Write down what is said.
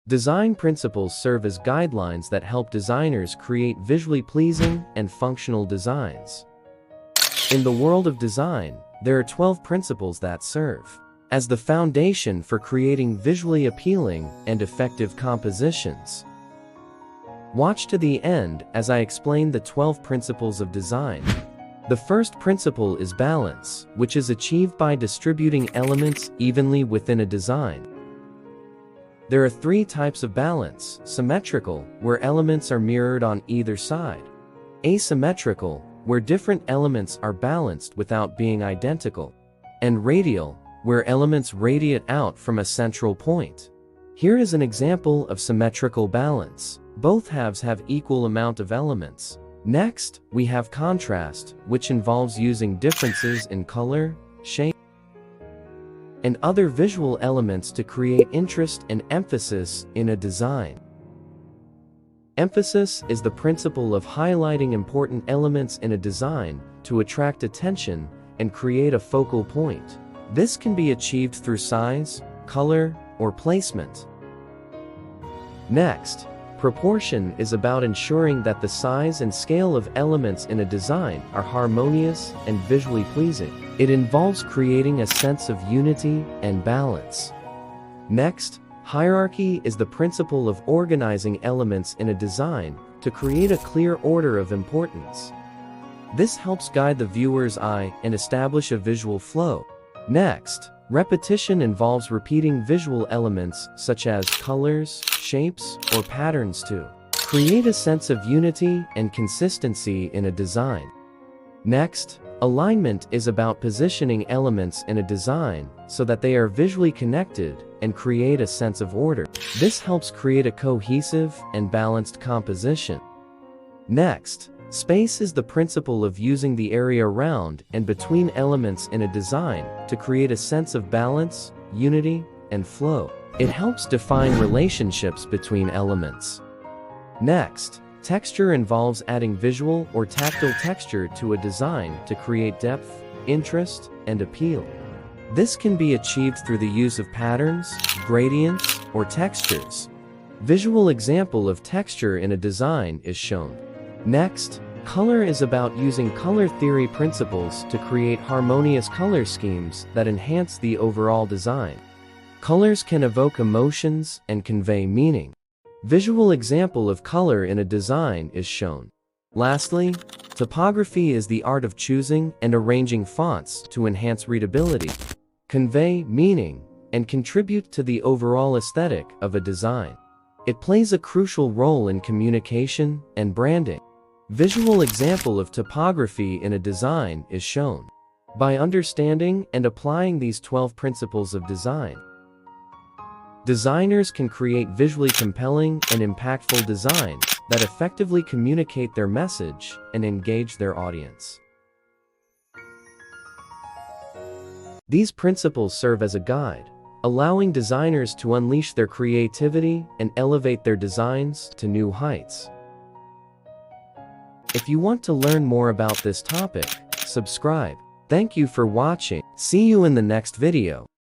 Design principles serve as guidelines that help designers create visually pleasing and functional designs. In the world of design, there are 12 principles that serve as the foundation for creating visually appealing and effective compositions. Watch to the end as I explain the 12 principles of design. The first principle is balance, which is achieved by distributing elements evenly within a design. There are 3 types of balance: symmetrical, where elements are mirrored on either side; asymmetrical, where different elements are balanced without being identical; and radial, where elements radiate out from a central point. Here is an example of symmetrical balance. Both halves have equal amount of elements. Next, we have contrast, which involves using differences in color, shape, and other visual elements to create interest and emphasis in a design. Emphasis is the principle of highlighting important elements in a design to attract attention and create a focal point. This can be achieved through size, color, or placement. Next, proportion is about ensuring that the size and scale of elements in a design are harmonious and visually pleasing. It involves creating a sense of unity and balance. Next, hierarchy is the principle of organizing elements in a design to create a clear order of importance. This helps guide the viewer's eye and establish a visual flow. Next, repetition involves repeating visual elements such as colors, shapes, or patterns to create a sense of unity and consistency in a design. Next, alignment is about positioning elements in a design so that they are visually connected and create a sense of order. This helps create a cohesive and balanced composition. Next, space is the principle of using the area around and between elements in a design to create a sense of balance, unity, and flow. It helps define relationships between elements. Next, texture involves adding visual or tactile texture to a design to create depth, interest, and appeal. This can be achieved through the use of patterns, gradients, or textures. Visual example of texture in a design is shown. Next, color is about using color theory principles to create harmonious color schemes that enhance the overall design. Colors can evoke emotions and convey meaning. Visual example of color in a design is shown. Lastly, topography is the art of choosing and arranging fonts to enhance readability, convey meaning, and contribute to the overall aesthetic of a design. It plays a crucial role in communication and branding. Visual example of topography in a design is shown. By understanding and applying these 12 principles of design, designers can create visually compelling and impactful designs that effectively communicate their message and engage their audience. These principles serve as a guide, allowing designers to unleash their creativity and elevate their designs to new heights. If you want to learn more about this topic, subscribe. Thank you for watching. See you in the next video.